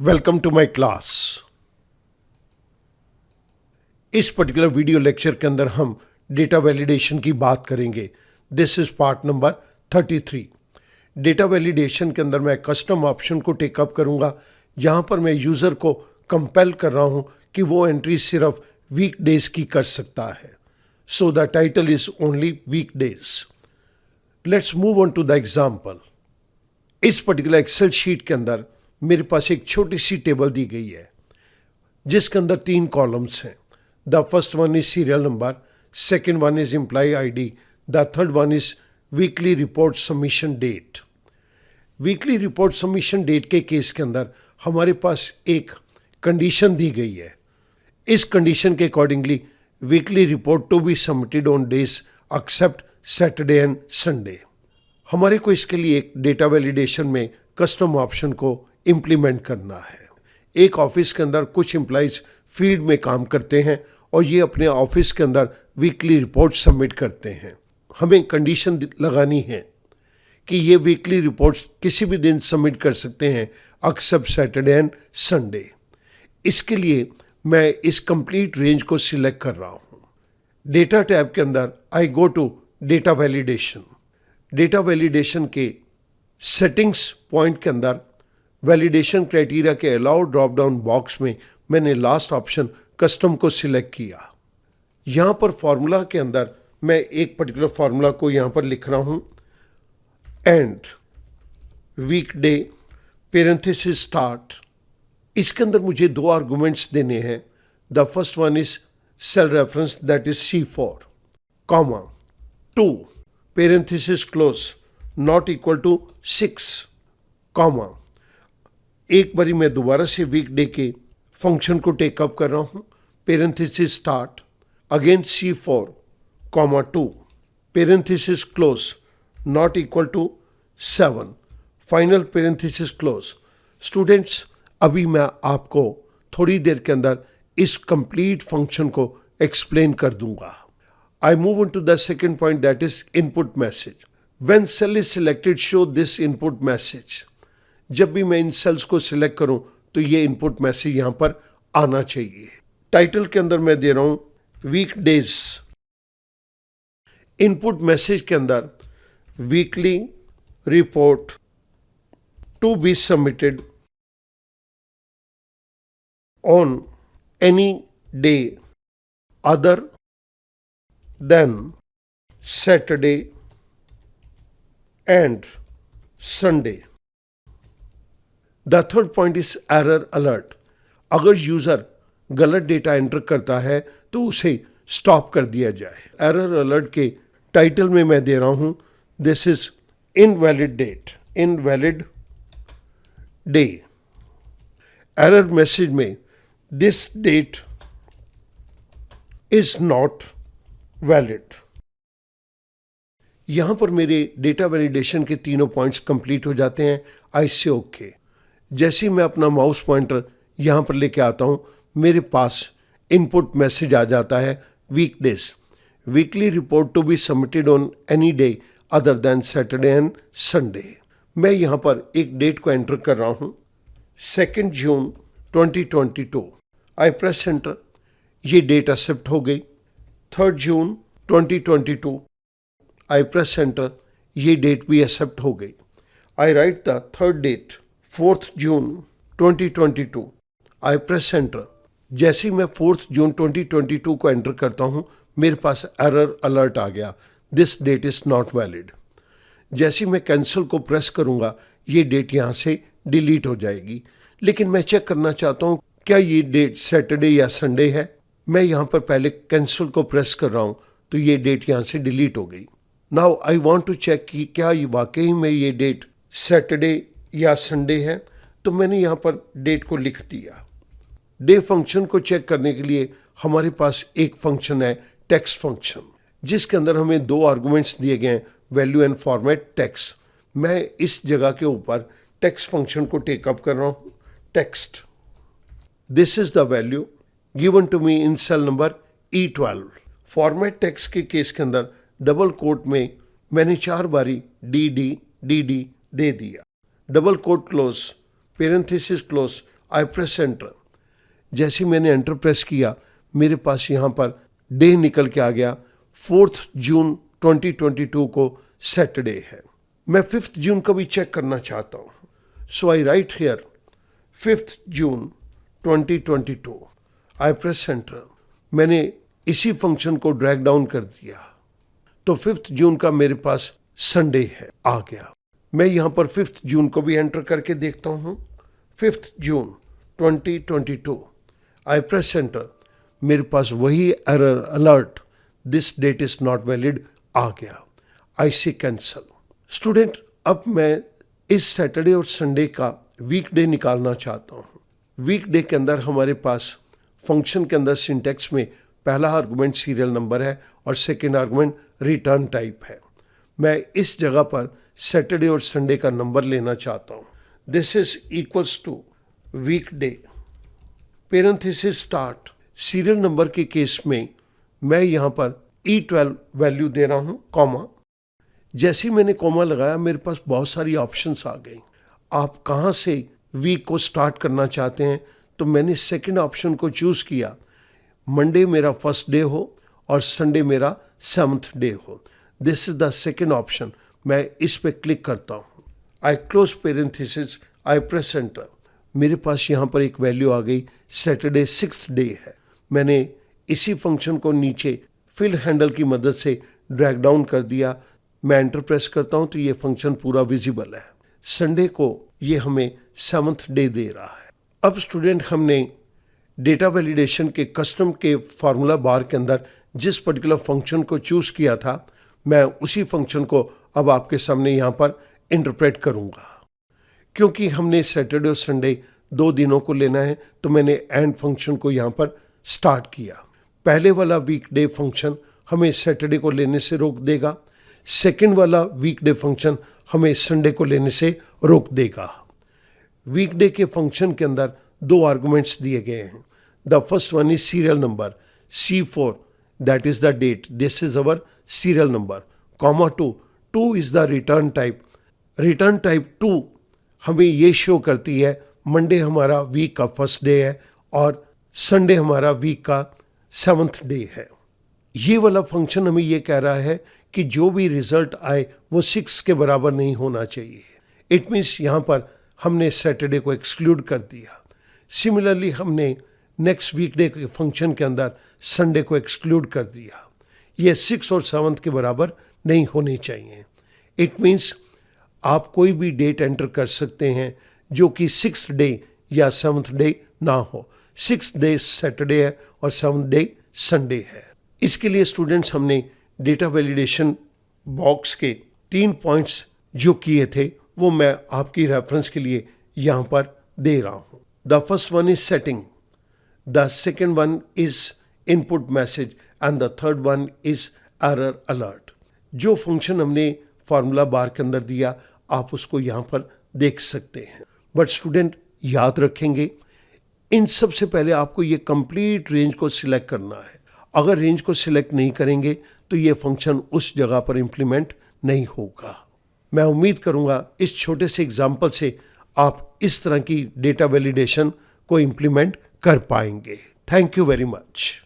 Welcome to my class. इस particular video lecture के अंदर हम डेटा वैलिडेशन की बात करेंगे। This is part number 33। Data validation के अंदर मैं कस्टम ऑप्शन को टेकअप करूंगा, जहां पर मैं यूज़र को कंपेल कर रहा हूं कि वो एंट्री सिर्फ वीक डेज की कर सकता है। So the title is only weekdays. Let's move on to the example. इस पर्टिकुलर एक्सेल शीट के अंदर मेरे पास एक छोटी सी टेबल दी गई है, जिसके अंदर 3 कॉलम्स हैं। The first one is serial number, second one is employee ID, the third one is weekly report submission date. Weekly report submission date के केस के अंदर हमारे पास एक कंडीशन दी गई है। इस कंडीशन के accordingly weekly report to be submitted on days except Saturday and Sunday. हमारे को इसके लिए एक डेटा वैलिडेशन में कस्टम ऑप्शन को इम्प्लीमेंट करना है। एक ऑफिस के अंदर कुछ एम्प्लॉइज फील्ड में काम करते हैं और ये अपने ऑफिस के अंदर वीकली रिपोर्ट सबमिट करते हैं। हमें कंडीशन लगानी है कि ये वीकली रिपोर्ट्स किसी भी दिन सबमिट कर सकते हैं एक्सेप्ट सैटरडे एंड संडे। इसके लिए मैं इस कंप्लीट रेंज को सिलेक्ट कर रहा हूँ। डेटा टैब के अंदर I go to data validation. Data validation के सेटिंग्स पॉइंट के अंदर वैलिडेशन क्राइटेरिया के अलाउ ड्रॉप डाउन बॉक्स में मैंने लास्ट ऑप्शन कस्टम को सिलेक्ट किया। यहाँ पर फॉर्मूला के अंदर मैं एक पर्टिकुलर फॉर्मूला को यहाँ पर लिख रहा हूँ। And weekday parenthesis start. इसके अंदर मुझे 2 आर्गुमेंट्स देने हैं। The first one is cell reference that is C4, comma 2 parenthesis close not equal to 6, comma. एक बारी मैं दोबारा से वीकडे के फंक्शन को टेकअप कर रहा हूँ। Parenthesis start again C4, comma 2 parenthesis close not equal to 7, final parenthesis close. Students, अभी मैं आपको थोड़ी देर के अंदर इस कंप्लीट फंक्शन को एक्सप्लेन कर दूंगा। I move on to the second point, that is input message. When cell is selected, show this input message. जब भी मैं इन सेल्स को सिलेक्ट करूं तो ये इनपुट मैसेज यहां पर आना चाहिए। टाइटल के अंदर मैं दे रहा हूं वीक डेज। इनपुट मैसेज के अंदर weekly report to be submitted on any day other than Saturday and Sunday. The third point is error alert. अगर यूजर गलत डेटा एंटर करता है तो उसे स्टॉप कर दिया जाए। एरर अलर्ट के टाइटल में मैं दे रहा हूं this is invalid date, invalid day. Error message में this date is not valid. यहां पर मेरे डेटा वैलिडेशन के तीनों पॉइंट्स कंप्लीट हो जाते हैं। आई से ओके। जैसे ही मैं अपना माउस पॉइंटर यहाँ पर लेके आता हूँ, मेरे पास इनपुट मैसेज आ जाता है weekdays, weekly report to be submitted on any day other than Saturday and Sunday. मैं यहाँ पर एक डेट को एंटर कर रहा हूँ, 2 जून 2022। आई प्रेस एंटर, ये डेट एक्सेप्ट हो गई। 3 जून 2022, आई प्रेस एंटर, ये डेट भी एक्सेप्ट हो गई। I write the third date 4 June 2022, I press enter. जैसे ही मैं 4 जून 2022 को एंटर करता हूँ, मेरे पास एरर अलर्ट आ गया, this that is not valid. जैसे ही मैं कैंसिल को प्रेस करूँगा, ये डेट यहाँ से डिलीट हो जाएगी। लेकिन मैं चेक करना चाहता हूँ क्या ये डेट सैटरडे या संडे है। मैं यहाँ पर पहले कैंसिल को प्रेस कर रहा हूँ तो ये डेट यहाँ से डिलीट हो गई। Now I want to check कि क्या ये वाकई में ये डेट सैटरडे या संडे है। तो मैंने यहाँ पर डेट को लिख दिया। डे फंक्शन को चेक करने के लिए हमारे पास एक फंक्शन है टेक्स्ट फंक्शन, जिसके अंदर हमें 2 आर्गुमेंट्स दिए गए हैं, वैल्यू एंड फॉर्मेट टेक्स्ट। मैं इस जगह के ऊपर टेक्स्ट फंक्शन को टेकअप कर रहा हूँ। Text, this is the value given to me in cell number E12। Format text के केस के अंदर डबल कोट में मैंने 4 बारी डी डी दे दिया। Double quote close, parenthesis close, आई प्रेस एंटर। जैसे मैंने एंटर प्रेस किया, मेरे पास यहाँ पर डे निकल के आ गया। 4 जून 2022 को सैटरडे है। मैं 5 जून का भी चेक करना चाहता हूँ। So I write here 5 June 2022। I press enter. मैंने इसी फंक्शन को ड्रैग डाउन कर दिया तो 5 जून का मेरे पास संडे है आ गया। मैं यहाँ पर 5 जून को भी एंटर करके देखता हूँ। 5 जून 2022। I press enter. मेरे पास वही error alert this date is not valid आ गया। I C cancel. स्टूडेंट, अब मैं इस सैटरडे और संडे का वीकडे निकालना चाहता हूँ। वीकडे के अंदर हमारे पास फंक्शन के अंदर सिंटैक्स में पहला आर्गुमेंट सीरियल नंबर है और सेकेंड आर्गुमेंट रिटर्न टाइप है। मैं इस जगह पर सैटरडे और संडे का नंबर लेना चाहता हूँ। This is equals to weekday parenthesis start. Serial number के केस में मैं यहाँ पर E12 वैल्यू दे रहा हूँ, कॉमा। जैसे ही मैंने कॉमा लगाया, मेरे पास बहुत सारी ऑप्शंस आ गई। आप कहाँ से वीक को स्टार्ट करना चाहते हैं, तो मैंने सेकंड ऑप्शन को चूज़ किया। मंडे मेरा फर्स्ट डे हो और संडे मेरा 7th डे हो। This is the second option. मैं इस पे क्लिक करता हूँ। आई क्लोज पेरेंथेसिस, आई प्रेस एंटर। मेरे पास यहाँ पर एक वैल्यू आ गई, सैटरडे 6th डे है। मैंने इसी फंक्शन को नीचे फिल हैंडल की मदद से ड्रैग डाउन कर दिया। मैं एंटर प्रेस करता हूँ तो ये फंक्शन पूरा विजिबल है। संडे को ये हमें 7th डे दे रहा है। अब स्टूडेंट, हमने डेटा वैलिडेशन के कस्टम के फार्मूला बार के अंदर जिस पर्टिकुलर फंक्शन को चूज़ किया था, मैं उसी फंक्शन को अब आपके सामने यहाँ पर इंटरप्रेट करूँगा। क्योंकि हमने सैटरडे और संडे 2 दिनों को लेना है, तो मैंने एंड फंक्शन को यहाँ पर स्टार्ट किया। पहले वाला वीकडे फंक्शन हमें सैटरडे को लेने से रोक देगा। सेकेंड वाला वीकडे फंक्शन हमें संडे को लेने से रोक देगा। वीकडे के फंक्शन के अंदर 2 आर्गुमेंट्स दिए गए हैं। The first one is serial number C4, that is the date, this is our serial number, comma 2 is the return type. Return type 2 हमें ये शो करती है मंडे हमारा वीक का फर्स्ट डे है और संडे हमारा वीक का 7th डे है। ये वाला फंक्शन हमें ये कह रहा है कि जो भी रिजल्ट आए वो 6 के बराबर नहीं होना चाहिए। इट मीन्स यहाँ पर हमने सैटरडे को एक्सक्लूड कर दिया। सिमिलरली हमने नेक्स्ट वीकडे के फंक्शन के अंदर संडे को एक्सक्लूड कर दिया। ये 6 और 7 के बराबर नहीं होने चाहिए। इट मीन्स आप कोई भी डेट एंटर कर सकते हैं जो कि 6th डे या 7th डे ना हो। 6th डे सैटरडे है और 7th डे संडे है। इसके लिए स्टूडेंट्स हमने डेटा वैलिडेशन बॉक्स के 3 पॉइंट्स जो किए थे वो मैं आपकी रेफरेंस के लिए यहाँ पर दे रहा हूँ। The first one is setting, the second one is input message and the third one is error alert. जो फंक्शन हमने फार्मूला बार के अंदर दिया, आप उसको यहाँ पर देख सकते हैं। बट स्टूडेंट, याद रखेंगे, इन सब से पहले आपको ये कंप्लीट रेंज को सिलेक्ट करना है। अगर रेंज को सिलेक्ट नहीं करेंगे तो ये फंक्शन उस जगह पर इम्प्लीमेंट नहीं होगा। मैं उम्मीद करूँगा इस छोटे से एग्जाम्पल से आप इस तरह की डेटा वैलिडेशन को इम्प्लीमेंट कर पाएंगे। Thank you very much.